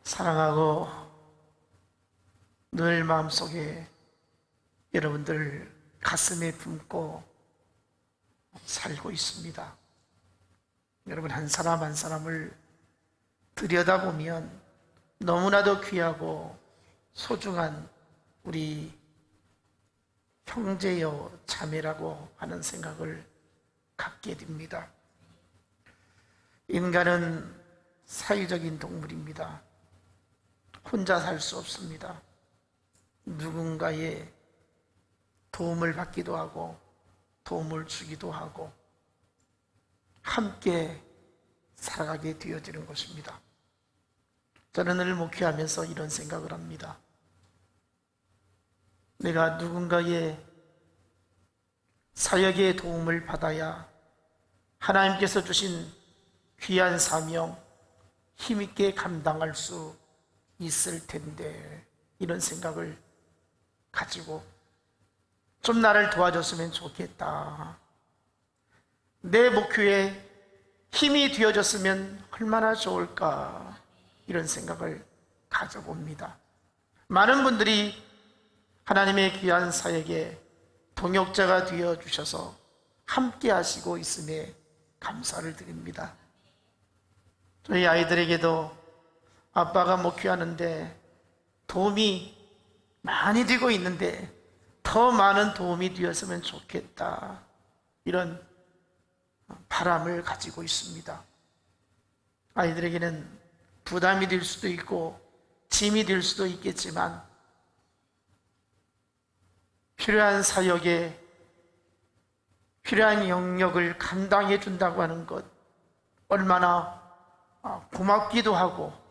사랑하고 늘 마음속에 여러분들 가슴에 품고 살고 있습니다. 여러분 한 사람 한 사람을 들여다보면 너무나도 귀하고 소중한 우리 형제요 자매라고 하는 생각을 갖게 됩니다. 인간은 사회적인 동물입니다. 혼자 살 수 없습니다. 누군가의 도움을 받기도 하고 도움을 주기도 하고 함께 살아가게 되어지는 것입니다. 저는 늘 목회하면서 이런 생각을 합니다. 내가 누군가의 사역의 도움을 받아야 하나님께서 주신 귀한 사명 힘있게 감당할 수 있을 텐데, 이런 생각을 가지고 좀 나를 도와줬으면 좋겠다, 내 목표에 힘이 되어줬으면 얼마나 좋을까, 이런 생각을 가져봅니다. 많은 분들이 하나님의 귀한 사역에 동역자가 되어주셔서 함께 하시고 있음에 감사를 드립니다. 저희 아이들에게도 아빠가 목회하는데 도움이 많이 되고 있는데 더 많은 도움이 되었으면 좋겠다, 이런 바람을 가지고 있습니다. 아이들에게는 부담이 될 수도 있고 짐이 될 수도 있겠지만 필요한 사역에 필요한 영역을 감당해 준다고 하는 것, 얼마나 고맙기도 하고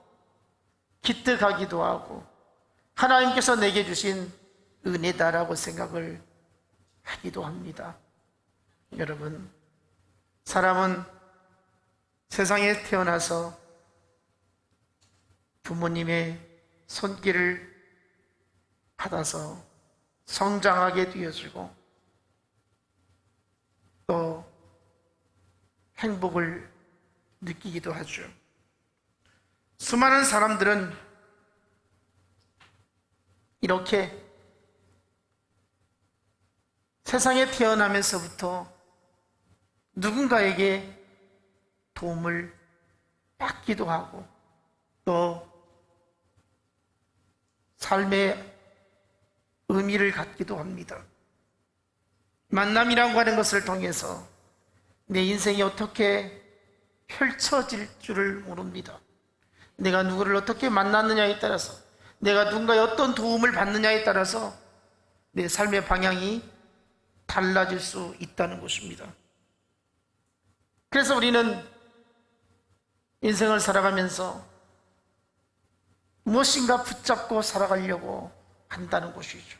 기특하기도 하고 하나님께서 내게 주신 은혜다라고 생각을 하기도 합니다. 여러분, 사람은 세상에 태어나서 부모님의 손길을 받아서 성장하게 되어지고 또 행복을 느끼기도 하죠. 수많은 사람들은 이렇게 세상에 태어나면서부터 누군가에게 도움을 받기도 하고 또 삶의 의미를 갖기도 합니다. 만남이라고 하는 것을 통해서 내 인생이 어떻게 펼쳐질 줄을 모릅니다. 내가 누구를 어떻게 만났느냐에 따라서, 내가 누군가의 어떤 도움을 받느냐에 따라서 내 삶의 방향이 달라질 수 있다는 것입니다. 그래서 우리는 인생을 살아가면서 무엇인가 붙잡고 살아가려고 한다는 것이죠.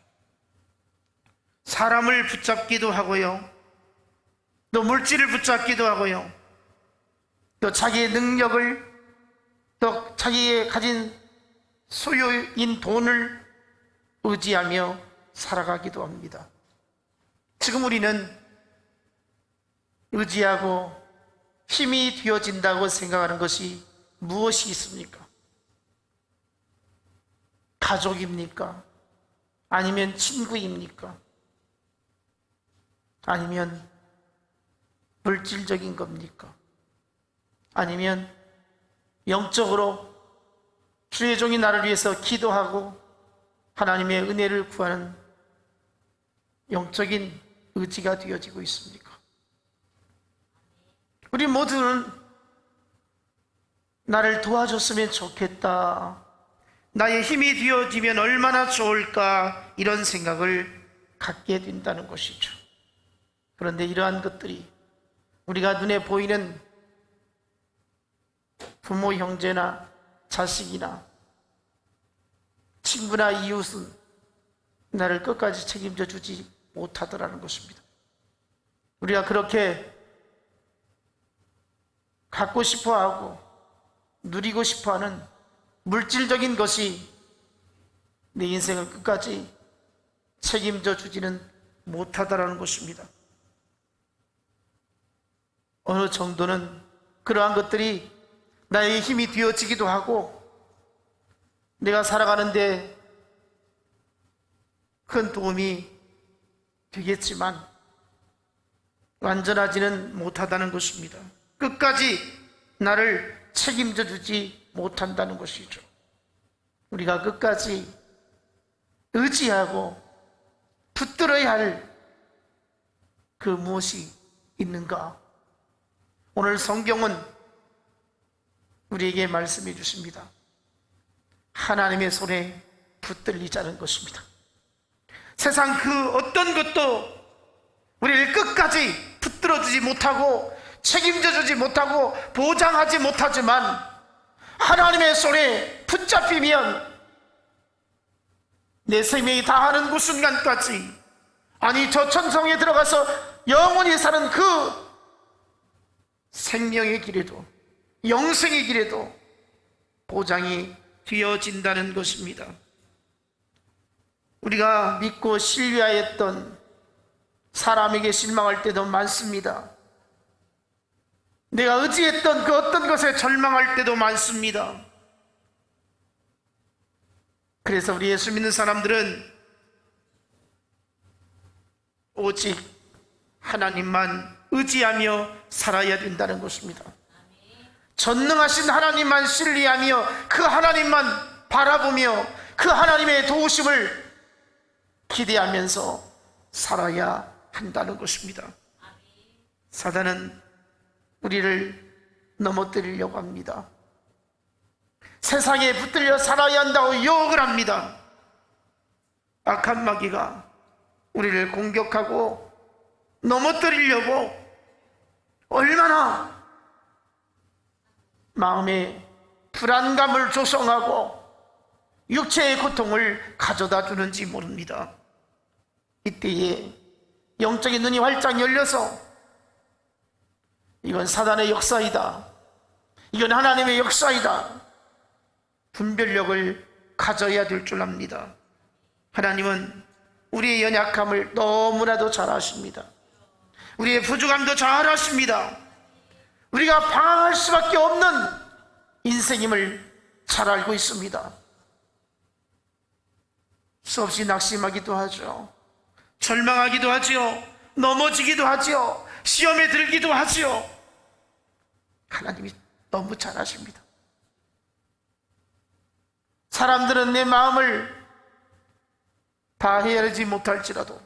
사람을 붙잡기도 하고요, 또 물질을 붙잡기도 하고요, 또 자기의 능력을, 또 자기의 가진 소유인 돈을 의지하며 살아가기도 합니다. 지금 우리는 의지하고 힘이 되어진다고 생각하는 것이 무엇이 있습니까? 가족입니까? 아니면 친구입니까? 아니면 물질적인 겁니까? 아니면 영적으로 주의 종이 나를 위해서 기도하고 하나님의 은혜를 구하는 영적인 의지가 되어지고 있습니까? 우리 모두는 나를 도와줬으면 좋겠다, 나의 힘이 되어지면 얼마나 좋을까, 이런 생각을 갖게 된다는 것이죠. 그런데 이러한 것들이 우리가 눈에 보이는 부모, 형제나 자식이나 친구나 이웃은 나를 끝까지 책임져 주지 못하더라는 것입니다. 우리가 그렇게 갖고 싶어하고 누리고 싶어하는 물질적인 것이 내 인생을 끝까지 책임져 주지는 못하더라는 것입니다. 어느 정도는 그러한 것들이 나의 힘이 되어지기도 하고 내가 살아가는데 큰 도움이 되겠지만 완전하지는 못하다는 것입니다. 끝까지 나를 책임져 주지 못한다는 것이죠. 우리가 끝까지 의지하고 붙들어야 할 그 무엇이 있는가? 오늘 성경은 우리에게 말씀해 주십니다. 하나님의 손에 붙들리자는 것입니다. 세상 그 어떤 것도 우리를 끝까지 붙들어주지 못하고 책임져주지 못하고 보장하지 못하지만 하나님의 손에 붙잡히면 내 생명이 다하는 그 순간까지, 아니 저 천성에 들어가서 영원히 사는 그 생명의 길에도, 영생의 길에도 보장이 되어진다는 것입니다. 우리가 믿고 신뢰하였던 사람에게 실망할 때도 많습니다. 내가 의지했던 그 어떤 것에 절망할 때도 많습니다. 그래서 우리 예수 믿는 사람들은 오직 하나님만 의지하며 살아야 된다는 것입니다. 전능하신 하나님만 신뢰하며 그 하나님만 바라보며 그 하나님의 도우심을 기대하면서 살아야 한다는 것입니다. 사단은 우리를 넘어뜨리려고 합니다. 세상에 붙들려 살아야 한다고 유혹을 합니다. 악한 마귀가 우리를 공격하고 넘어뜨리려고 얼마나 마음에 불안감을 조성하고 육체의 고통을 가져다 주는지 모릅니다. 이때에 영적인 눈이 활짝 열려서 이건 사단의 역사이다, 이건 하나님의 역사이다, 분별력을 가져야 될 줄 압니다. 하나님은 우리의 연약함을 너무나도 잘 아십니다. 우리의 부족함도 잘 아십니다. 우리가 방황할 수밖에 없는 인생임을 잘 알고 있습니다. 수없이 낙심하기도 하죠. 절망하기도 하지요. 넘어지기도 하지요. 시험에 들기도 하지요. 하나님이 너무 잘 아십니다. 사람들은 내 마음을 다 헤아리지 못할지라도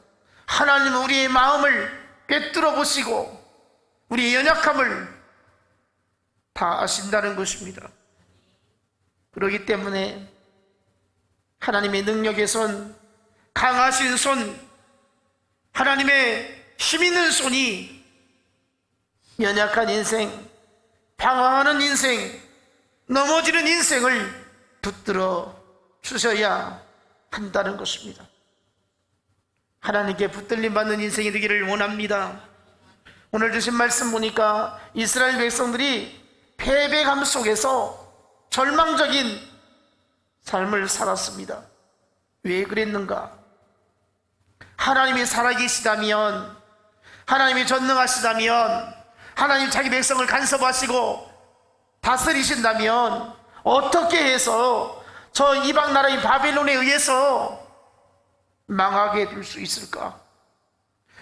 하나님은 우리의 마음을 꿰뚫어 보시고 우리의 연약함을 다 아신다는 것입니다. 그렇기 때문에 하나님의 능력의 손, 강하신 손, 하나님의 힘 있는 손이 연약한 인생, 방황하는 인생, 넘어지는 인생을 붙들어 주셔야 한다는 것입니다. 하나님께 붙들림 받는 인생이 되기를 원합니다. 오늘 주신 말씀 보니까 이스라엘 백성들이 패배감 속에서 절망적인 삶을 살았습니다. 왜 그랬는가? 하나님이 살아계시다면, 하나님이 전능하시다면, 하나님 자기 백성을 간섭하시고 다스리신다면 어떻게 해서 저 이방 나라인 바벨론에 의해서 망하게 될 수 있을까?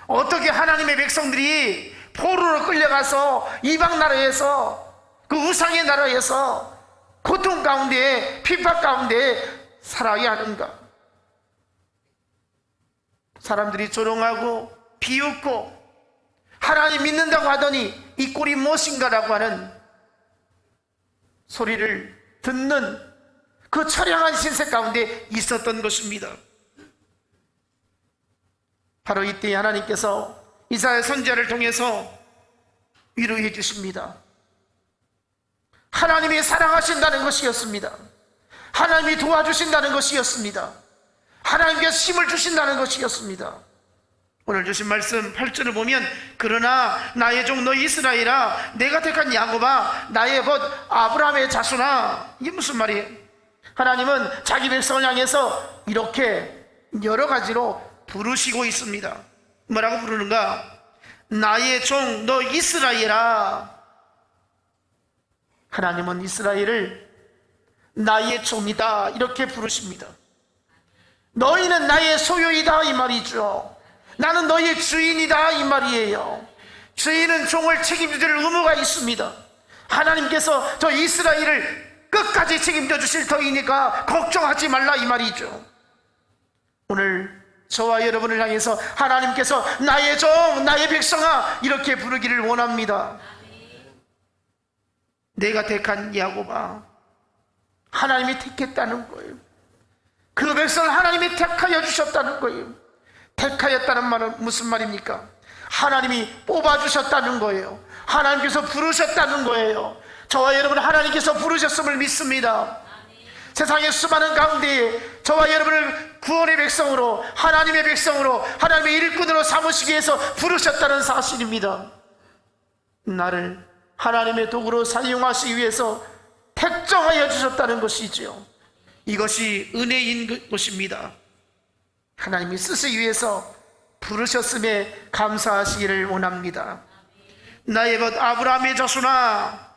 어떻게 하나님의 백성들이 포로로 끌려가서 이방 나라에서, 그 우상의 나라에서 고통 가운데, 핍박 가운데 살아야 하는가? 사람들이 조롱하고 비웃고 하나님 믿는다고 하더니 이 꼴이 무엇인가라고 하는 소리를 듣는 그 처량한 신세 가운데 있었던 것입니다. 바로 이때 하나님께서 이사야 선지자를 통해서 위로해 주십니다. 하나님이 사랑하신다는 것이었습니다. 하나님이 도와주신다는 것이었습니다. 하나님께서 힘을 주신다는 것이었습니다. 오늘 주신 말씀 8절을 보면, 그러나 나의 종 너 이스라엘아, 내가 택한 야곱아, 나의 벗 아브라함의 자손아. 이게 무슨 말이에요? 하나님은 자기 백성을 향해서 이렇게 여러 가지로 부르시고 있습니다. 뭐라고 부르는가? 나의 종 너 이스라엘아. 하나님은 이스라엘을 나의 종이다 이렇게 부르십니다. 너희는 나의 소유이다 이 말이죠. 나는 너희의 주인이다 이 말이에요. 주인은 종을 책임질 의무가 있습니다. 하나님께서 저 이스라엘을 끝까지 책임져 주실 터이니까 걱정하지 말라 이 말이죠. 오늘 저와 여러분을 향해서 하나님께서 나의 종, 나의 백성아 이렇게 부르기를 원합니다. 내가 택한 야곱아, 하나님이 택했다는 거예요. 그 백성을 하나님이 택하여 주셨다는 거예요. 택하였다는 말은 무슨 말입니까? 하나님이 뽑아주셨다는 거예요. 하나님께서 부르셨다는 거예요. 저와 여러분 하나님께서 부르셨음을 믿습니다. 세상의 수많은 가운데에 저와 여러분을 구원의 백성으로, 하나님의 백성으로, 하나님의 일꾼으로 삼으시기 위해서 부르셨다는 사실입니다. 나를 하나님의 도구로 사용하시기 위해서 택정하여 주셨다는 것이지요. 이것이 은혜인 것입니다. 하나님이 쓰시기 위해서 부르셨음에 감사하시기를 원합니다. 나의 벗 아브라함의 자손아,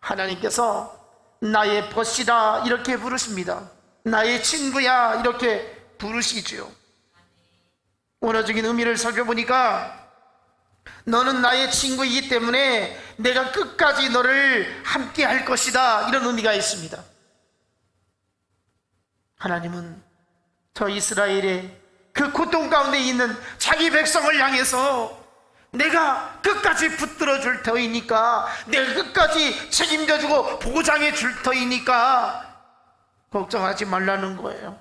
하나님께서 나의 벗이다 이렇게 부르십니다. 나의 친구야 이렇게 부르시지요. 원어적인 의미를 살펴보니까 너는 나의 친구이기 때문에 내가 끝까지 너를 함께 할 것이다 이런 의미가 있습니다. 하나님은 저 이스라엘의 그 고통 가운데 있는 자기 백성을 향해서 내가 끝까지 붙들어 줄 터이니까, 내가 끝까지 책임져 주고 보장해 줄 터이니까 걱정하지 말라는 거예요.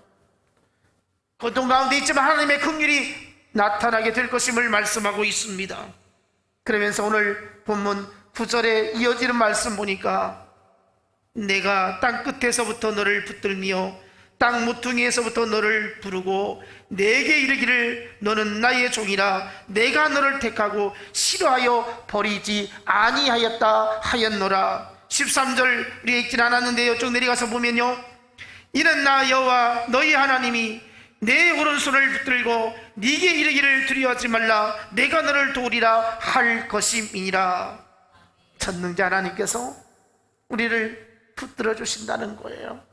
고통 가운데 있지만 하나님의 긍휼이 나타나게 될 것임을 말씀하고 있습니다. 그러면서 오늘 본문 9절에 이어지는 말씀 보니까 내가 땅 끝에서부터 너를 붙들며 땅 모퉁이에서부터 너를 부르고 내게 이르기를 너는 나의 종이라 내가 너를 택하고 싫어하여 버리지 아니하였다 하였노라. 13절 우리 읽진 않았는데요, 쭉 내려가서 보면요, 이는 나 여호와 너희 하나님이 내 오른손을 붙들고 네게 이르기를 두려워하지 말라 내가 너를 도우리라 할 것임이니라. 전능자 하나님께서 우리를 붙들어 주신다는 거예요.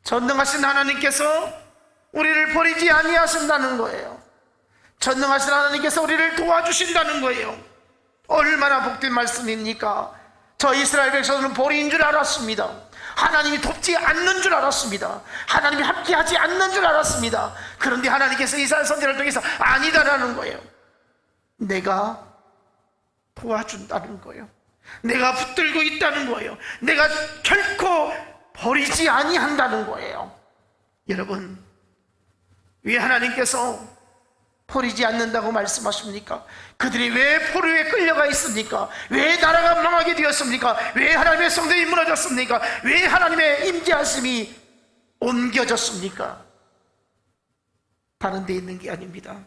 전능하신 하나님께서 우리를 버리지 아니하신다는 거예요. 전능하신 하나님께서 우리를 도와주신다는 거예요. 얼마나 복된 말씀입니까? 저 이스라엘 백성들은 버린 줄 알았습니다. 하나님이 돕지 않는 줄 알았습니다. 하나님이 함께하지 않는 줄 알았습니다. 그런데 하나님께서 이스라엘 선지자를 통해서 아니다라는 거예요. 내가 도와준다는 거예요. 내가 붙들고 있다는 거예요. 내가 결코 버리지 아니한다는 거예요. 여러분, 왜 하나님께서 버리지 않는다고 말씀하십니까? 그들이 왜 포로에 끌려가 있습니까? 왜 나라가 망하게 되었습니까? 왜 하나님의 성전이 무너졌습니까? 왜 하나님의 임재하심이 옮겨졌습니까? 다른 데 있는 게 아닙니다.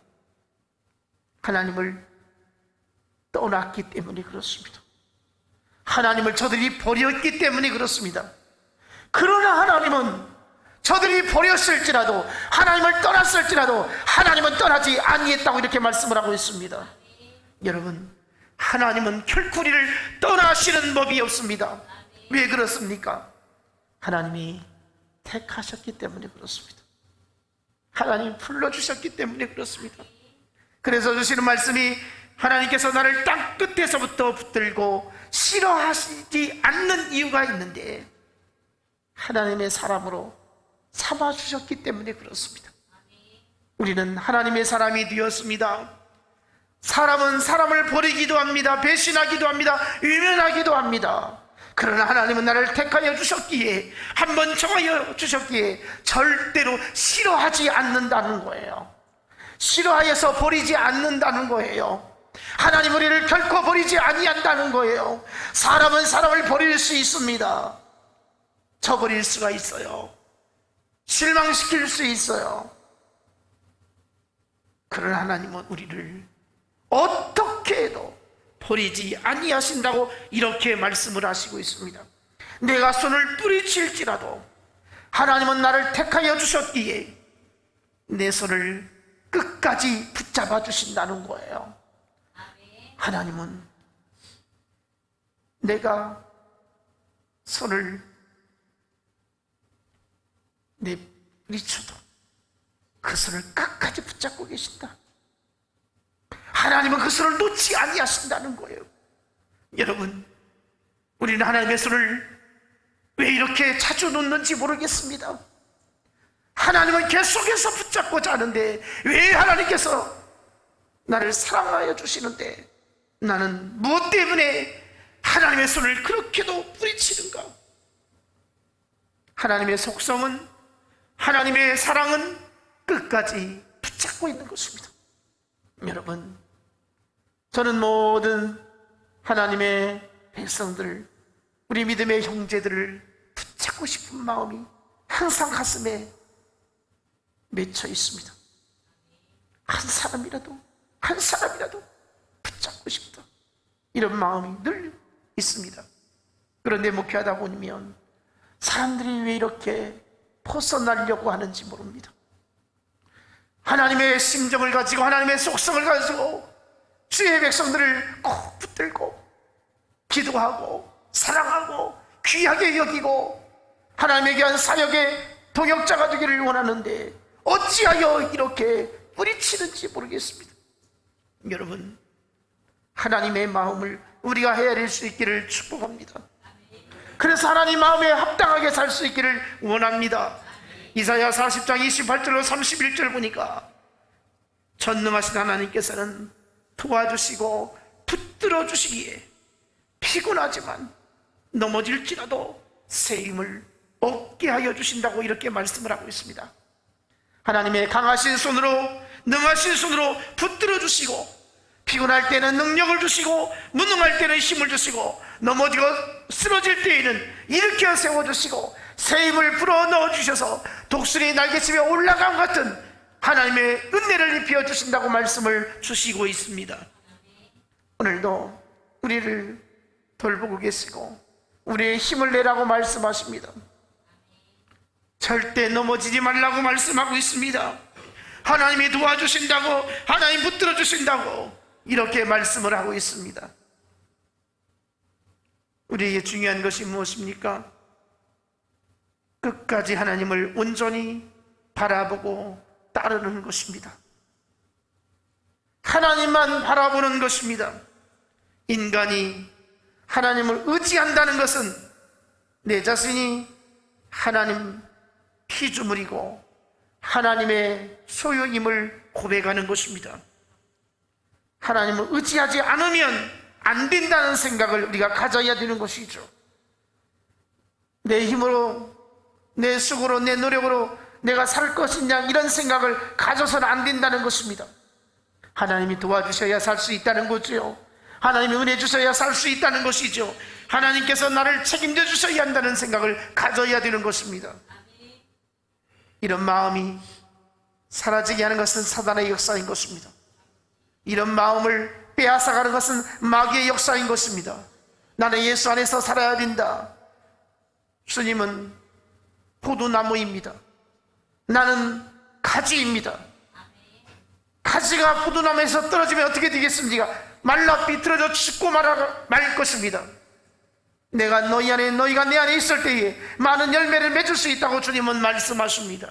하나님을 떠났기 때문에 그렇습니다. 하나님을 저들이 버렸기 때문에 그렇습니다. 그러나 하나님은 저들이 버렸을지라도, 하나님을 떠났을지라도 하나님은 떠나지 아니했다고 이렇게 말씀을 하고 있습니다. 여러분, 하나님은 결코 우리를 떠나시는 법이 없습니다. 왜 그렇습니까? 하나님이 택하셨기 때문에 그렇습니다. 하나님이 불러주셨기 때문에 그렇습니다. 그래서 주시는 말씀이 하나님께서 나를 땅 끝에서부터 붙들고 싫어하시지 않는 이유가 있는데 하나님의 사람으로 삼아주셨기 때문에 그렇습니다. 우리는 하나님의 사람이 되었습니다. 사람은 사람을 버리기도 합니다. 배신하기도 합니다. 외면하기도 합니다. 그러나 하나님은 나를 택하여 주셨기에, 한번 정하여 주셨기에 절대로 싫어하지 않는다는 거예요. 싫어하여서 버리지 않는다는 거예요. 하나님 우리를 결코 버리지 아니한다는 거예요. 사람은 사람을 버릴 수 있습니다. 저버릴 수가 있어요. 실망시킬 수 있어요. 그러나 하나님은 우리를 어떻게 해도 버리지 아니하신다고 이렇게 말씀을 하시고 있습니다. 내가 손을 뿌리칠지라도 하나님은 나를 택하여 주셨기에 내 손을 끝까지 붙잡아 주신다는 거예요. 하나님은 내가 손을 내리쳐도 그 손을 끝까지 붙잡고 계신다. 하나님은 그 손을 놓지 아니하신다는 거예요. 여러분, 우리는 하나님의 손을 왜 이렇게 자주 놓는지 모르겠습니다. 하나님은 계속해서 붙잡고자 하는데 왜 하나님께서 나를 사랑하여 주시는데 나는 무엇 때문에 하나님의 손을 그렇게도 뿌리치는가? 하나님의 속성은, 하나님의 사랑은 끝까지 붙잡고 있는 것입니다. 여러분, 저는 모든 하나님의 백성들, 우리 믿음의 형제들을 붙잡고 싶은 마음이 항상 가슴에 맺혀 있습니다. 한 사람이라도 붙잡고 싶다, 이런 마음이 늘 있습니다. 그런데 목회하다 보면 사람들이 왜 이렇게 벗어나려고 하는지 모릅니다. 하나님의 심정을 가지고, 하나님의 속성을 가지고 주의 백성들을 꼭 붙들고 기도하고 사랑하고 귀하게 여기고 하나님의 귀한 사역의 동역자가 되기를 원하는데 어찌하여 이렇게 뿌리치는지 모르겠습니다. 여러분, 하나님의 마음을 우리가 헤아릴 수 있기를 축복합니다. 그래서 하나님 마음에 합당하게 살 수 있기를 원합니다. 이사야 40장 28절로 31절 보니까 전능하신 하나님께서는 도와주시고 붙들어 주시기에 피곤하지만 넘어질지라도 새 힘을 얻게 하여 주신다고 이렇게 말씀을 하고 있습니다. 하나님의 강하신 손으로, 능하신 손으로 붙들어 주시고 피곤할 때는 능력을 주시고 무능할 때는 힘을 주시고 넘어지고 쓰러질 때에는 일으켜 세워주시고 새 힘을 불어넣어 주셔서 독수리 날개치며 올라감 같은 하나님의 은혜를 입혀 주신다고 말씀을 주시고 있습니다. 오늘도 우리를 돌보고 계시고 우리의 힘을 내라고 말씀하십니다. 절대 넘어지지 말라고 말씀하고 있습니다. 하나님이 도와주신다고, 하나님 붙들어 주신다고 이렇게 말씀을 하고 있습니다. 우리에게 중요한 것이 무엇입니까? 끝까지 하나님을 온전히 바라보고 따르는 것입니다. 하나님만 바라보는 것입니다. 인간이 하나님을 의지한다는 것은 내 자신이 하나님 피조물이고 하나님의 소유임을 고백하는 것입니다. 하나님을 의지하지 않으면 안 된다는 생각을 우리가 가져야 되는 것이죠. 내 힘으로, 내 수고로, 내 노력으로 내가 살 것이냐 이런 생각을 가져서는 안 된다는 것입니다. 하나님이 도와주셔야 살 수 있다는 거죠. 하나님이 은혜 주셔야 살 수 있다는 것이죠. 하나님께서 나를 책임져 주셔야 한다는 생각을 가져야 되는 것입니다. 이런 마음이 사라지게 하는 것은 사단의 역사인 것입니다. 이런 마음을 빼앗아가는 것은 마귀의 역사인 것입니다. 나는 예수 안에서 살아야 된다. 주님은 포도나무입니다. 나는 가지입니다. 가지가 포도나무에서 떨어지면 어떻게 되겠습니까? 말라 비틀어져 죽고 말 것입니다. 내가 너희 안에, 너희가 내 안에 있을 때에 많은 열매를 맺을 수 있다고 주님은 말씀하십니다.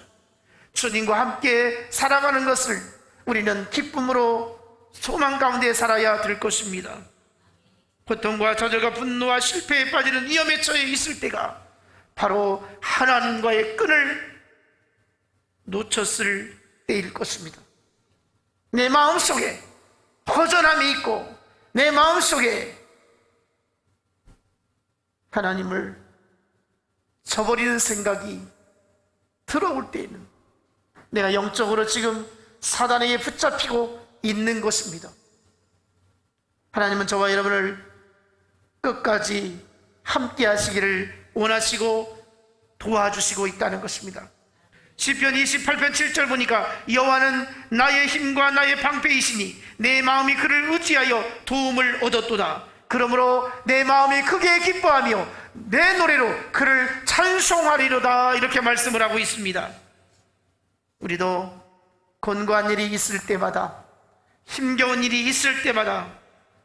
주님과 함께 살아가는 것을 우리는 기쁨으로 소망 가운데 살아야 될 것입니다. 고통과 좌절과 분노와 실패에 빠지는 위험에 처해 있을 때가 바로 하나님과의 끈을 놓쳤을 때일 것입니다. 내 마음속에 허전함이 있고 내 마음속에 하나님을 저버리는 생각이 들어올 때에는 내가 영적으로 지금 사단에게 붙잡히고 있는 것입니다. 하나님은 저와 여러분을 끝까지 함께 하시기를 원하시고 도와주시고 있다는 것입니다. 시편 28편 7절 보니까 여호와는 나의 힘과 나의 방패이시니 내 마음이 그를 의지하여 도움을 얻었도다. 그러므로 내 마음이 크게 기뻐하며 내 노래로 그를 찬송하리로다. 이렇게 말씀을 하고 있습니다. 우리도 곤고한 일이 있을 때마다, 힘겨운 일이 있을 때마다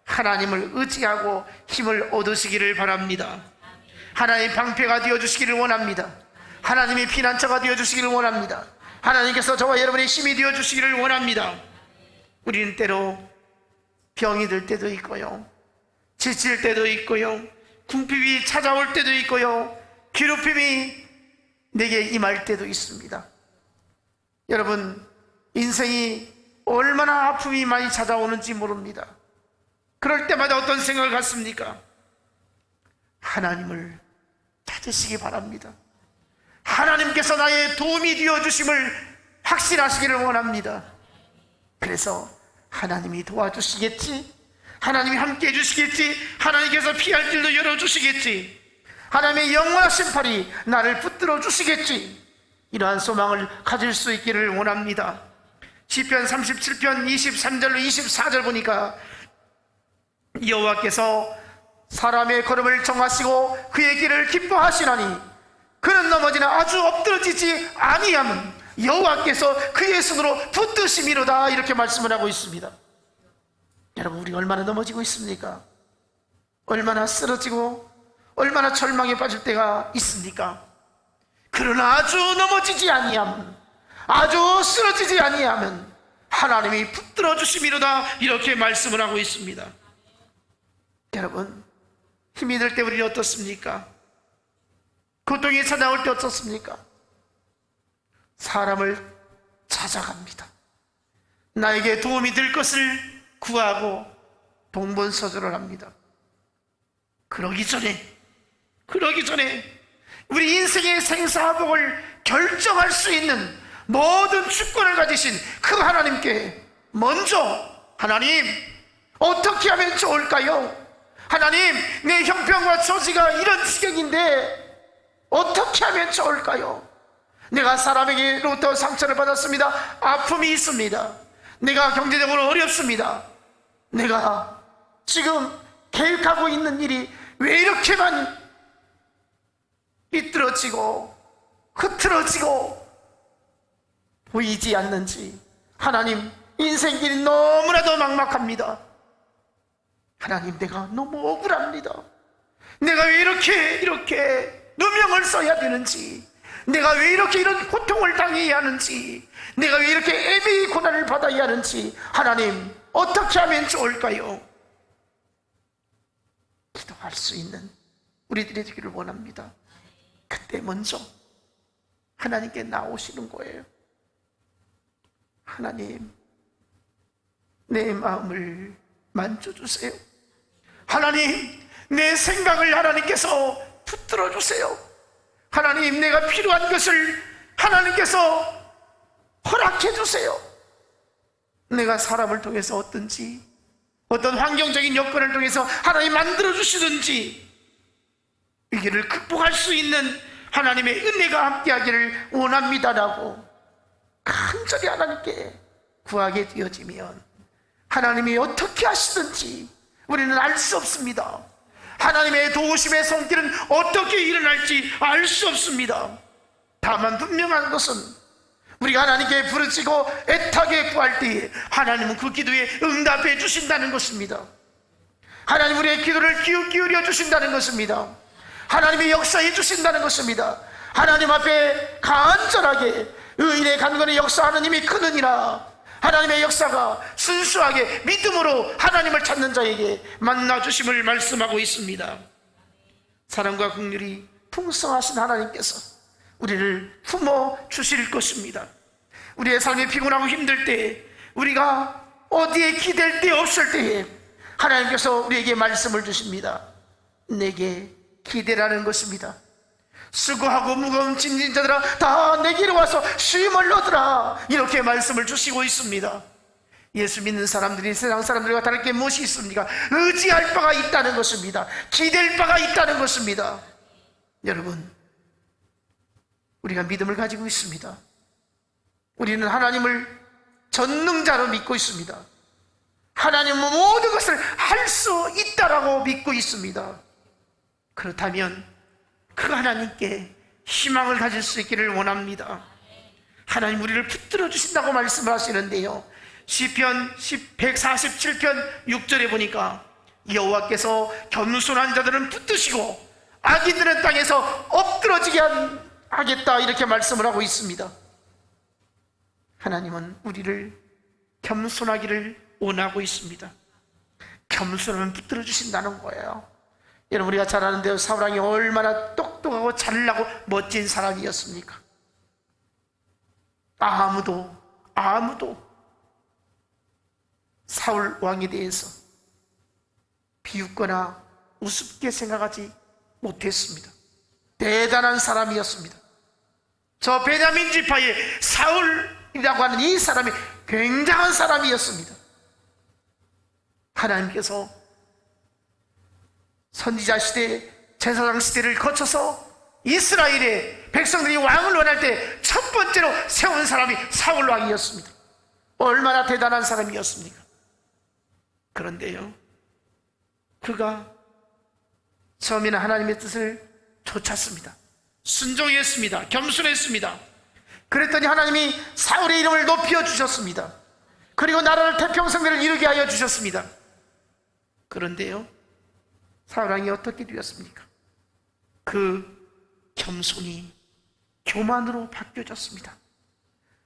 하나님을 의지하고 힘을 얻으시기를 바랍니다. 하나님의 방패가 되어주시기를 원합니다. 하나님이 피난처가 되어주시기를 원합니다. 하나님께서 저와 여러분의 힘이 되어주시기를 원합니다. 우리는 때로 병이 들 때도 있고요, 지칠 때도 있고요, 궁핍이 찾아올 때도 있고요, 괴롭힘이 내게 임할 때도 있습니다. 여러분, 인생이 얼마나 아픔이 많이 찾아오는지 모릅니다. 그럴 때마다 어떤 생각을 갖습니까? 하나님을 찾으시기 바랍니다. 하나님께서 나의 도움이 되어주심을 확신하시기를 원합니다. 그래서 하나님이 도와주시겠지, 하나님이 함께 해주시겠지, 하나님께서 피할 길도 열어주시겠지, 하나님의 영원하신 팔이 나를 붙들어 주시겠지, 이러한 소망을 가질 수 있기를 원합니다. 시편 37편 23절로 24절 보니까 여호와께서 사람의 걸음을 정하시고 그의 길을 기뻐하시나니 그는 넘어지나 아주 엎드러지지 아니함은 여호와께서 그의 손으로 붙드심이로다, 이렇게 말씀을 하고 있습니다. 여러분, 우리가 얼마나 넘어지고 있습니까? 얼마나 쓰러지고 얼마나 절망에 빠질 때가 있습니까? 그러나 아주 넘어지지 아니함은, 아주 쓰러지지 아니함은 하나님이 붙들어 주심이로다, 이렇게 말씀을 하고 있습니다. 여러분, 힘이 들 때 우리는 어떻습니까? 고통이 찾아올 때 어떻습니까? 사람을 찾아갑니다. 나에게 도움이 될 것을 구하고 동분서주를 합니다. 그러기 전에 우리 인생의 생사복을 결정할 수 있는 모든 주권을 가지신 그 하나님께 먼저, 하나님, 어떻게 하면 좋을까요? 하나님, 내 형편과 처지가 이런 지경인데 어떻게 하면 좋을까요? 내가 사람에게로부터 상처를 받았습니다. 아픔이 있습니다. 내가 경제적으로 어렵습니다. 내가 지금 계획하고 있는 일이 왜 이렇게만 삐뚤어지고 흐트러지고 보이지 않는지, 하나님, 인생길이 너무나도 막막합니다. 하나님, 내가 너무 억울합니다. 내가 왜 이렇게 누명을 써야 되는지, 내가 왜 이렇게 이런 고통을 당해야 하는지, 내가 왜 이렇게 애매히 고난을 받아야 하는지, 하나님, 어떻게 하면 좋을까요? 기도할 수 있는 우리들이 되기를 원합니다. 그때 먼저 하나님께 나오시는 거예요. 하나님, 내 마음을 만져주세요. 하나님, 내 생각을 하나님께서 붙들어 주세요. 하나님, 내가 필요한 것을 하나님께서 허락해 주세요. 내가 사람을 통해서 어떤 환경적인 여건을 통해서 하나님 만들어 주시든지 위기를 극복할 수 있는 하나님의 은혜가 함께하기를 원합니다라고 간절히 하나님께 구하게 되어지면 하나님이 어떻게 하시든지 우리는 알 수 없습니다. 하나님의 도우심의 손길은 어떻게 일어날지 알 수 없습니다. 다만 분명한 것은 우리가 하나님께 부르짖고 애타게 구할 때에 하나님은 그 기도에 응답해 주신다는 것입니다. 하나님, 우리의 기도를 기울여 주신다는 것입니다. 하나님이 역사해 주신다는 것입니다. 하나님 앞에 간절하게 의인의 간건에 역사하는 힘이 크느니라. 하나님의 역사가 순수하게 믿음으로 하나님을 찾는 자에게 만나주심을 말씀하고 있습니다. 사랑과 긍휼이 풍성하신 하나님께서 우리를 품어주실 것입니다. 우리의 삶이 피곤하고 힘들 때, 우리가 어디에 기댈 데 없을 때에 하나님께서 우리에게 말씀을 주십니다. 내게 기대라는 것입니다. 수고하고 무거운 짐진 자들아, 다 내게로 와서 쉼을 얻으라, 이렇게 말씀을 주시고 있습니다. 예수 믿는 사람들이 세상 사람들과 다를 게 무엇이 있습니까? 의지할 바가 있다는 것입니다. 기댈 바가 있다는 것입니다. 여러분, 우리가 믿음을 가지고 있습니다. 우리는 하나님을 전능자로 믿고 있습니다. 하나님은 모든 것을 할 수 있다라고 믿고 있습니다. 그렇다면 그 하나님께 희망을 가질 수 있기를 원합니다. 하나님, 우리를 붙들어 주신다고 말씀을 하시는데요, 시편 147편 6절에 보니까 여호와께서 겸손한 자들은 붙드시고 악인들은 땅에서 엎드러지게 하겠다 이렇게 말씀을 하고 있습니다. 하나님은 우리를 겸손하기를 원하고 있습니다. 겸손하면 붙들어 주신다는 거예요. 여러분, 우리가 잘 아는데요, 사울왕이 얼마나 똑똑하고 잘나고 멋진 사람이었습니까? 아무도 사울 왕에 대해서 비웃거나 우습게 생각하지 못했습니다. 대단한 사람이었습니다. 저 베냐민 지파의 사울이라고 하는 이 사람이 굉장한 사람이었습니다. 하나님께서 선지자 시대, 제사장 시대를 거쳐서 이스라엘의 백성들이 왕을 원할 때 첫 번째로 세운 사람이 사울 왕이었습니다. 얼마나 대단한 사람이었습니까? 그런데요, 그가 처음에는 하나님의 뜻을 쫓았습니다. 순종했습니다. 겸손했습니다. 그랬더니 하나님이 사울의 이름을 높여 주셨습니다. 그리고 나라를 태평성대를 이루게 하여 주셨습니다. 그런데요, 사울왕이 어떻게 되었습니까? 그 겸손이 교만으로 바뀌어졌습니다.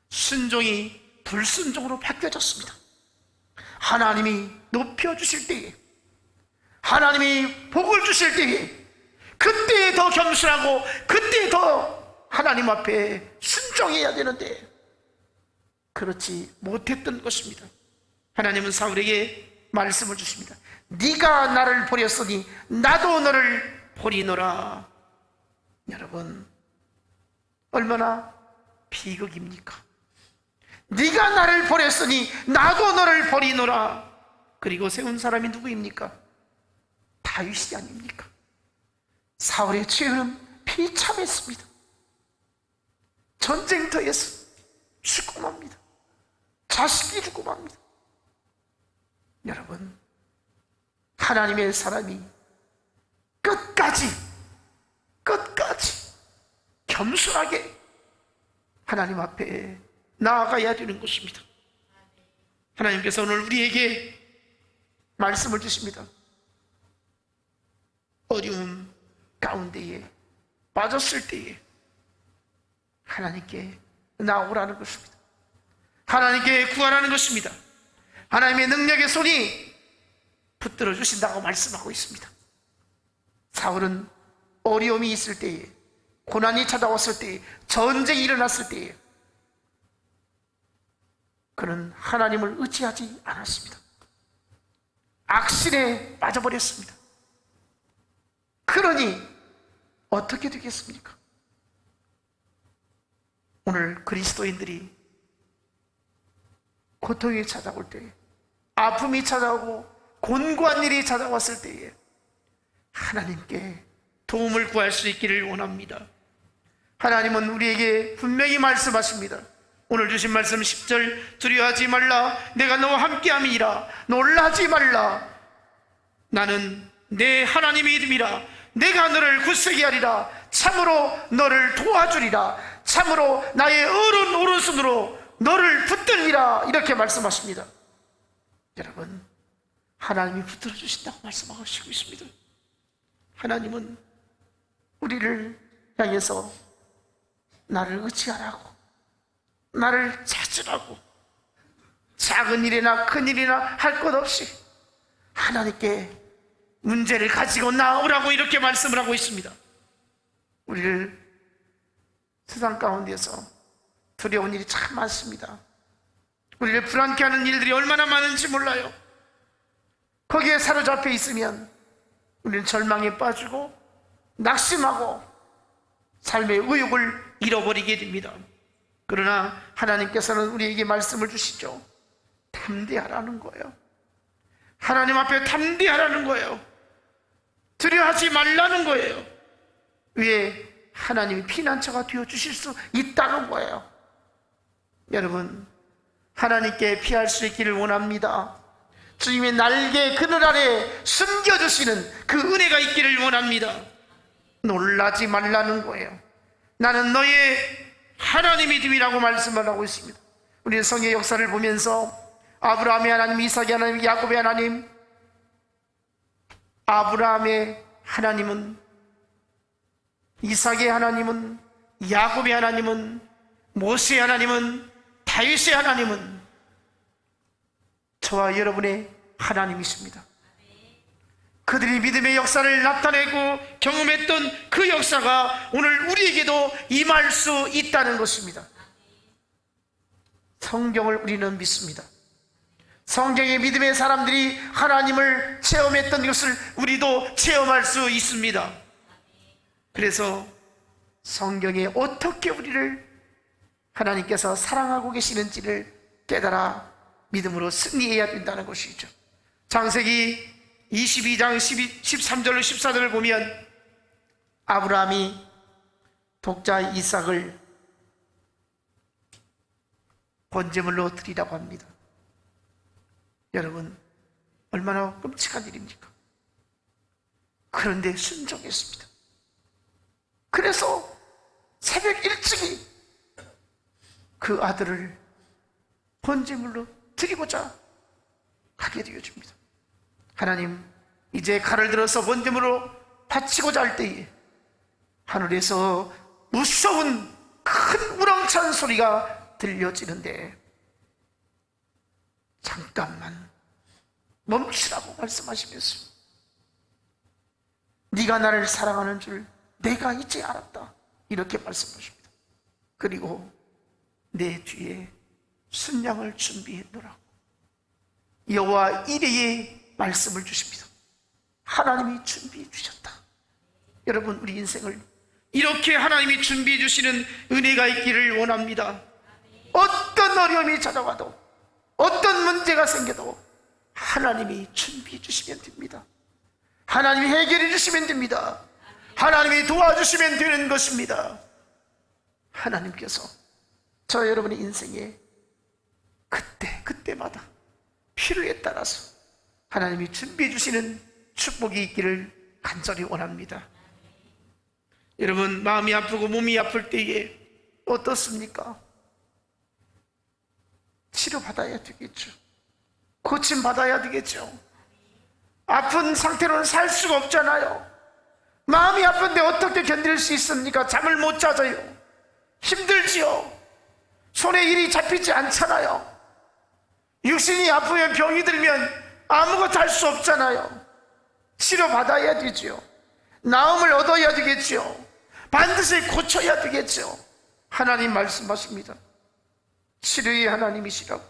순종이 불순종으로 바뀌어졌습니다. 하나님이 높여주실 때에, 하나님이 복을 주실 때에, 그때 더 겸손하고 그때 더 하나님 앞에 순종해야 되는데 그렇지 못했던 것입니다. 하나님은 사울에게 말씀을 주십니다. 네가 나를 버렸으니 나도 너를 버리노라. 여러분, 얼마나 비극입니까? 네가 나를 버렸으니 나도 너를 버리노라. 그리고 세운 사람이 누구입니까? 다윗이 아닙니까? 사울의 죄는 비참했습니다. 전쟁터에서 죽고 맙니다. 자식이 죽고 맙니다. 여러분, 하나님의 사람이 끝까지 겸손하게 하나님 앞에 나아가야 되는 것입니다. 하나님께서 오늘 우리에게 말씀을 주십니다. 어려움 가운데에 빠졌을 때에 하나님께 나오라는 것입니다. 하나님께 구하라는 것입니다. 하나님의 능력의 손이 붙들어 주신다고 말씀하고 있습니다. 사울은 어려움이 있을 때에, 고난이 찾아왔을 때에, 전쟁이 일어났을 때에 그는 하나님을 의지하지 않았습니다. 악신에 빠져버렸습니다. 그러니 어떻게 되겠습니까? 오늘 그리스도인들이 고통이 찾아올 때에, 아픔이 찾아오고 곤고한 일이 찾아왔을 때에 하나님께 도움을 구할 수 있기를 원합니다. 하나님은 우리에게 분명히 말씀하십니다. 오늘 주신 말씀 10절, 두려워하지 말라, 내가 너와 함께함이니라, 놀라지 말라, 나는 내 하나님의 이름이라, 내가 너를 굳세게 하리라, 참으로 너를 도와주리라, 참으로 나의 오른손으로 너를 붙들리라. 이렇게 말씀하십니다. 여러분, 하나님이 붙들어 주신다고 말씀하시고 있습니다. 하나님은 우리를 향해서 나를 의지하라고, 나를 찾으라고, 작은 일이나 큰 일이나 할 것 없이 하나님께 문제를 가지고 나오라고 이렇게 말씀을 하고 있습니다. 우리를 세상 가운데서 두려운 일이 참 많습니다. 우리를 불안케 하는 일들이 얼마나 많은지 몰라요. 거기에 사로잡혀 있으면 우리는 절망에 빠지고 낙심하고 삶의 의욕을 잃어버리게 됩니다. 그러나 하나님께서는 우리에게 말씀을 주시죠. 담대하라는 거예요. 하나님 앞에 담대하라는 거예요. 두려워하지 말라는 거예요. 왜? 하나님이 피난처가 되어주실 수 있다는 거예요. 여러분, 하나님께 피할 수 있기를 원합니다. 주님의 날개 그늘 아래 숨겨주시는 그 은혜가 있기를 원합니다. 놀라지 말라는 거예요. 나는 너의 하나님의 됨이라고 말씀을 하고 있습니다. 우리는 성의 역사를 보면서 아브라함의 하나님, 이삭의 하나님, 야곱의 하나님, 아브라함의 하나님은, 이삭의 하나님은, 야곱의 하나님은, 모세의 하나님은, 다윗의 하나님은 저와 여러분의 하나님이십니다. 그들이 믿음의 역사를 나타내고 경험했던 그 역사가 오늘 우리에게도 임할 수 있다는 것입니다. 성경을 우리는 믿습니다. 성경의 믿음의 사람들이 하나님을 체험했던 것을 우리도 체험할 수 있습니다. 그래서 성경에 어떻게 우리를 하나님께서 사랑하고 계시는지를 깨달아 믿음으로 승리해야 된다는 것이죠. 창세기 22장 13절로 14절을 보면 아브라함이 독자 이삭을 번제물로 드리라고 합니다. 여러분, 얼마나 끔찍한 일입니까? 그런데 순종했습니다. 그래서 새벽 일찍이 그 아들을 번제물로 드리고자 하게 되어집니다. 하나님, 이제 칼을 들어서 번제물로 바치고자 할 때에 하늘에서 무서운 큰 우렁찬 소리가 들려지는데 잠깐만 멈추라고 말씀하시면서 네가 나를 사랑하는 줄 내가 이제 알았다, 이렇게 말씀하십니다. 그리고 내 뒤에 순양을 준비했노라고 여호와 이레의 말씀을 주십니다. 하나님이 준비해 주셨다. 여러분, 우리 인생을 이렇게 하나님이 준비해 주시는 은혜가 있기를 원합니다. 어떤 어려움이 찾아와도, 어떤 문제가 생겨도 하나님이 준비해 주시면 됩니다. 하나님이 해결해 주시면 됩니다. 하나님이 도와주시면 되는 것입니다. 하나님께서 저 여러분의 인생에 그때마다 필요에 따라서 하나님이 준비해 주시는 축복이 있기를 간절히 원합니다. 여러분, 마음이 아프고 몸이 아플 때에 어떻습니까? 치료받아야 되겠죠. 고침받아야 되겠죠. 아픈 상태로는 살 수가 없잖아요. 마음이 아픈데 어떻게 견딜 수 있습니까? 잠을 못 자서요. 힘들지요. 손에 일이 잡히지 않잖아요. 육신이 아프면, 병이 들면 아무것도 할 수 없잖아요. 치료받아야 되죠. 나음을 얻어야 되겠죠. 반드시 고쳐야 되겠죠. 하나님 말씀하십니다. 치료의 하나님이시라고.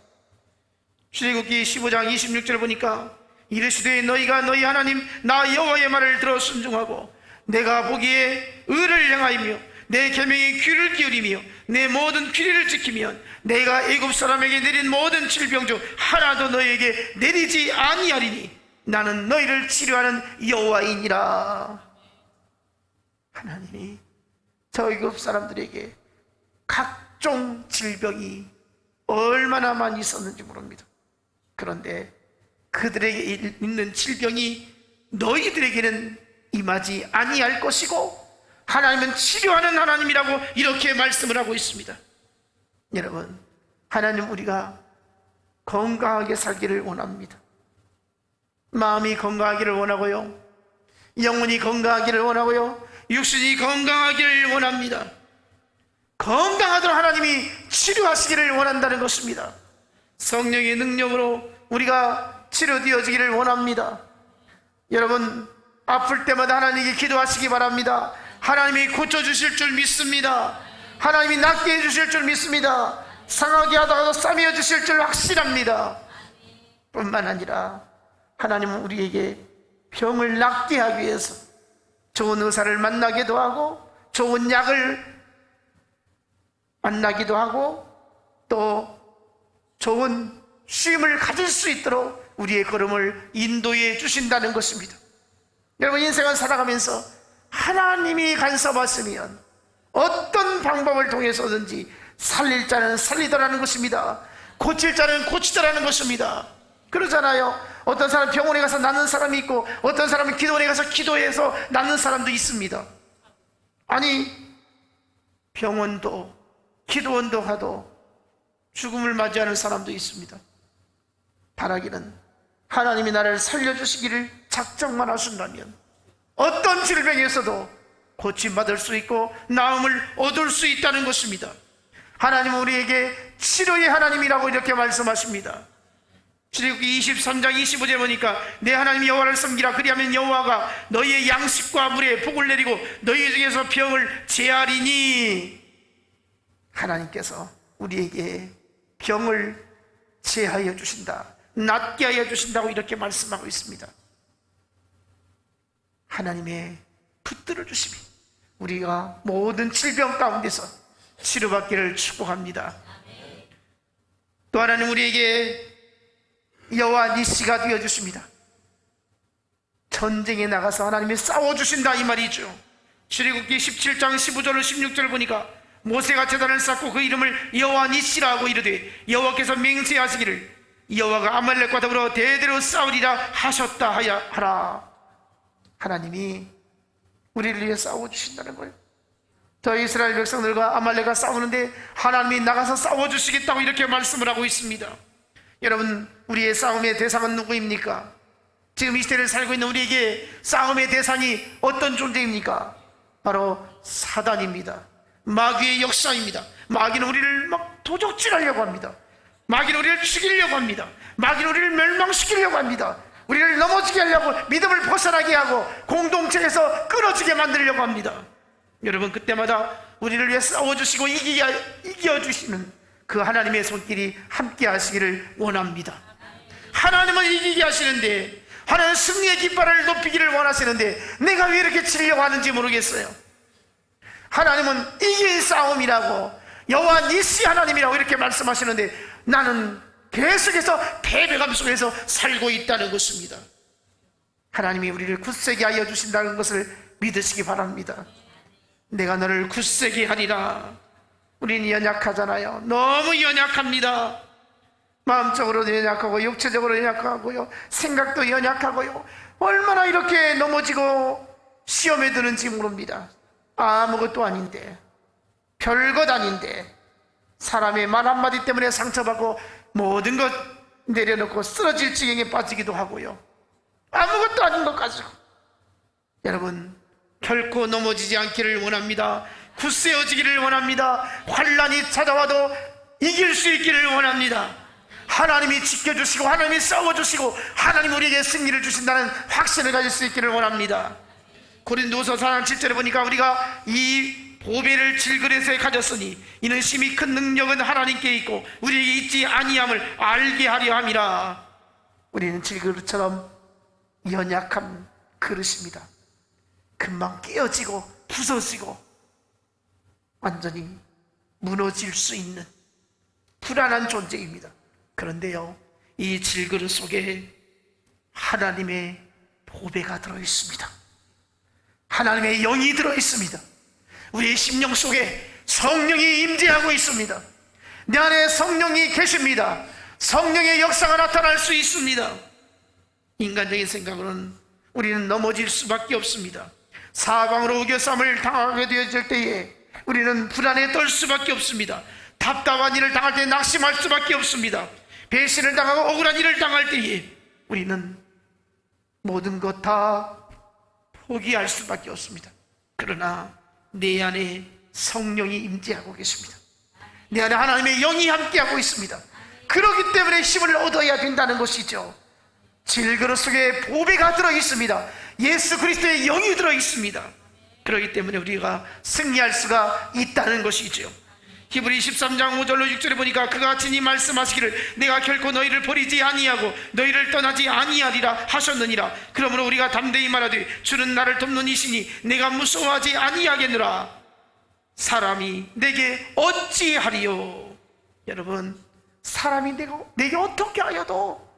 출애굽기 15장 26절 보니까 이르시되 너희가 너희 하나님 나 여호와의 말을 들어 순종하고 내가 보기에 의를 행하이며 내 계명에 귀를 기울이며 내 모든 규례를 지키면 내가 애굽 사람에게 내린 모든 질병 중 하나도 너희에게 내리지 아니하리니 나는 너희를 치료하는 여호와이니라. 하나님이 저 애굽 사람들에게 각종 질병이 얼마나 많이 있었는지 모릅니다. 그런데 그들에게 있는 질병이 너희들에게는 임하지 아니할 것이고 하나님은 치료하는 하나님이라고 이렇게 말씀을 하고 있습니다. 여러분, 하나님 우리가 건강하게 살기를 원합니다. 마음이 건강하기를 원하고요, 영혼이 건강하기를 원하고요, 육신이 건강하기를 원합니다. 건강하도록 하나님이 치료하시기를 원한다는 것입니다. 성령의 능력으로 우리가 치료되어지기를 원합니다. 여러분, 아플 때마다 하나님께 기도하시기 바랍니다. 하나님이 고쳐주실 줄 믿습니다. 하나님이 낫게 해주실 줄 믿습니다. 상하게 하다가도 싸매어 주실 줄 확실합니다. 뿐만 아니라 하나님은 우리에게 병을 낫게 하기 위해서 좋은 의사를 만나기도 하고 좋은 약을 만나기도 하고 또 좋은 쉼을 가질 수 있도록 우리의 걸음을 인도해 주신다는 것입니다. 여러분, 인생을 살아가면서 하나님이 간섭하시면 어떤 방법을 통해서든지 살릴 자는 살리더라는 것입니다. 고칠 자는 고치더라는 것입니다. 그러잖아요. 어떤 사람 병원에 가서 낫는 사람이 있고 어떤 사람은 기도원에 가서 기도해서 낫는 사람도 있습니다. 아니, 병원도 기도원도 가도 죽음을 맞이하는 사람도 있습니다. 바라기는 하나님이 나를 살려주시기를 작정만 하신다면 어떤 질병에서도 고침받을 수 있고 나음을 얻을 수 있다는 것입니다. 하나님은 우리에게 치료의 하나님이라고 이렇게 말씀하십니다. 출애굽기 23장 25절에 보니까 내 하나님 여호와를 섬기라. 그리하면 여호와가 너희의 양식과 물에 복을 내리고 너희 중에서 병을 제하리니. 하나님께서 우리에게 병을 제하여 주신다, 낫게 하여 주신다고 이렇게 말씀하고 있습니다. 하나님의 붙들어 주심이 우리가 모든 질병 가운데서 치료받기를 축복합니다. 또 하나님 우리에게 여호와 니시가 되어주십니다. 전쟁에 나가서 하나님이 싸워주신다 이 말이죠. 출애굽기 17장 15절 16절 보니까 모세가 제단을 쌓고 그 이름을 여호와 니시라고 이르되 여호와께서 맹세하시기를 여호와가 아말렉과 더불어 대대로 싸우리라 하셨다 하라. 하나님이 우리를 위해 싸워주신다는 거예요. 저 이스라엘 백성들과 아말렉과 싸우는데 하나님이 나가서 싸워주시겠다고 이렇게 말씀을 하고 있습니다. 여러분, 우리의 싸움의 대상은 누구입니까? 지금 이 시대를 살고 있는 우리에게 싸움의 대상이 어떤 존재입니까? 바로 사단입니다. 마귀의 역사입니다. 마귀는 우리를 막 도적질하려고 합니다. 마귀는 우리를 죽이려고 합니다. 마귀는 우리를 멸망시키려고 합니다. 우리를 넘어지게 하려고, 믿음을 벗어나게 하고 공동체에서 끊어지게 만들려고 합니다. 여러분, 그때마다 우리를 위해 싸워주시고 이겨주시는 그 하나님의 손길이 함께 하시기를 원합니다. 하나님은 이기게 하시는데, 하나님은 승리의 깃발을 높이기를 원하시는데 내가 왜 이렇게 치려고 하는지 모르겠어요. 하나님은 이긴 싸움이라고, 여호와 니시 하나님이라고 이렇게 말씀하시는데 나는 계속해서 패배감 속에서 살고 있다는 것입니다. 하나님이 우리를 굳세게 하여 주신다는 것을 믿으시기 바랍니다. 내가 너를 굳세게 하리라. 우리는 연약하잖아요. 너무 연약합니다. 마음적으로도 연약하고 육체적으로 연약하고요, 생각도 연약하고요. 얼마나 이렇게 넘어지고 시험에 드는지 모릅니다. 아무것도 아닌데, 별것 아닌데 사람의 말 한마디 때문에 상처받고 모든 것 내려놓고 쓰러질 지경에 빠지기도 하고요. 아무것도 아닌 것 가지고. 여러분, 결코 넘어지지 않기를 원합니다. 굳세어지기를 원합니다. 환난이 찾아와도 이길 수 있기를 원합니다. 하나님이 지켜주시고 하나님이 싸워주시고 하나님 우리에게 승리를 주신다는 확신을 가질 수 있기를 원합니다. 고린도서 4장 7절에 보니까 우리가 이 보배를 질그릇에 가졌으니 이는 심히 큰 능력은 하나님께 있고 우리에게 있지 아니함을 알게 하려 함이라. 우리는 질그릇처럼 연약한 그릇입니다. 금방 깨어지고 부서지고 완전히 무너질 수 있는 불안한 존재입니다. 그런데요, 이 질그릇 속에 하나님의 보배가 들어있습니다. 하나님의 영이 들어있습니다. 우리의 심령 속에 성령이 임재하고 있습니다. 내 안에 성령이 계십니다. 성령의 역사가 나타날 수 있습니다. 인간적인 생각으로는 우리는 넘어질 수밖에 없습니다. 사방으로 우겨쌈을 당하게 되어질 때에 우리는 불안에 떨 수밖에 없습니다. 답답한 일을 당할 때 낙심할 수밖에 없습니다. 배신을 당하고 억울한 일을 당할 때에 우리는 모든 것 다 포기할 수밖에 없습니다. 그러나 내 안에 성령이 임재하고 계십니다. 내 안에 하나님의 영이 함께하고 있습니다. 그렇기 때문에 힘을 얻어야 된다는 것이죠. 질그릇 속에 보배가 들어있습니다. 예수 그리스도의 영이 들어있습니다. 그렇기 때문에 우리가 승리할 수가 있다는 것이죠. 히브리 13장 5절로 6절에 보니까 그가 친히 말씀하시기를 내가 결코 너희를 버리지 아니하고 너희를 떠나지 아니하리라 하셨느니라. 그러므로 우리가 담대히 말하되 주는 나를 돕는 이시니 내가 무서워하지 아니하겠노라. 사람이 내게 어찌하리요. 여러분, 사람이 내게 어떻게 하여도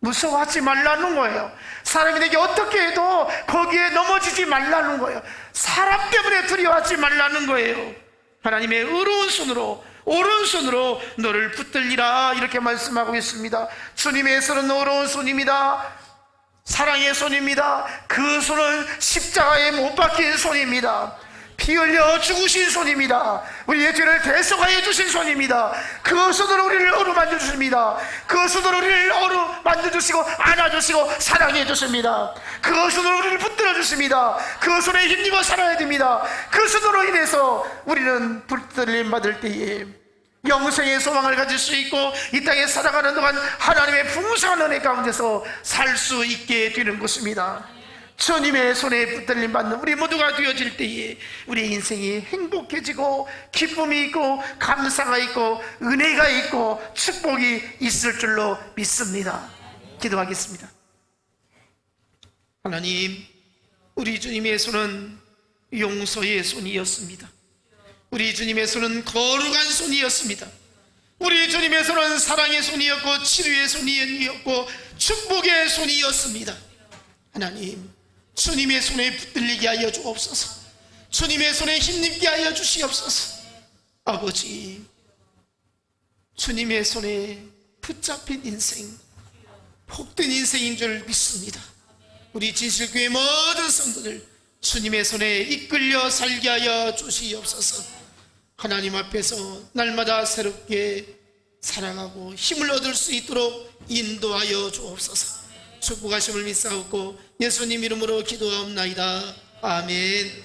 무서워하지 말라는 거예요. 사람이 내게 어떻게 해도 거기에 넘어지지 말라는 거예요. 사람 때문에 두려워하지 말라는 거예요. 하나님의 의로운 손으로 오른손으로 너를 붙들리라 이렇게 말씀하고 있습니다. 주님의 손은 의로운 손입니다. 사랑의 손입니다. 그 손은 십자가에 못 박힌 손입니다. 피 흘려 죽으신 손입니다. 우리의 죄를 대속하여 주신 손입니다. 그 손으로 우리를 어루만져 주십니다. 그 손으로 우리를 어루만져 주시고 안아주시고 사랑해 주십니다. 그 손으로 우리를 붙들어 주십니다. 그 손에 힘입어 살아야 됩니다. 그 손으로 인해서 우리는 붙들림 받을 때에 영생의 소망을 가질 수 있고 이 땅에 살아가는 동안 하나님의 풍성한 은혜 가운데서 살 수 있게 되는 것입니다. 주님의 손에 붙들림 받는 우리 모두가 되어질 때에 우리의 인생이 행복해지고 기쁨이 있고 감사가 있고 은혜가 있고 축복이 있을 줄로 믿습니다. 기도하겠습니다. 하나님, 우리 주님의 손은 용서의 손이었습니다. 우리 주님의 손은 거룩한 손이었습니다. 우리 주님의 손은 사랑의 손이었고 치료의 손이었고 축복의 손이었습니다. 하나님, 주님의 손에 붙들리게 하여 주옵소서. 주님의 손에 힘입게 하여 주시옵소서. 아버지, 주님의 손에 붙잡힌 인생, 복된 인생인 줄 믿습니다. 우리 진실교회 모든 성도들 주님의 손에 이끌려 살게 하여 주시옵소서. 하나님 앞에서 날마다 새롭게 살아가고 힘을 얻을 수 있도록 인도하여 주옵소서. 축복하심을 믿사옵고 예수님 이름으로 기도하옵나이다. 아멘.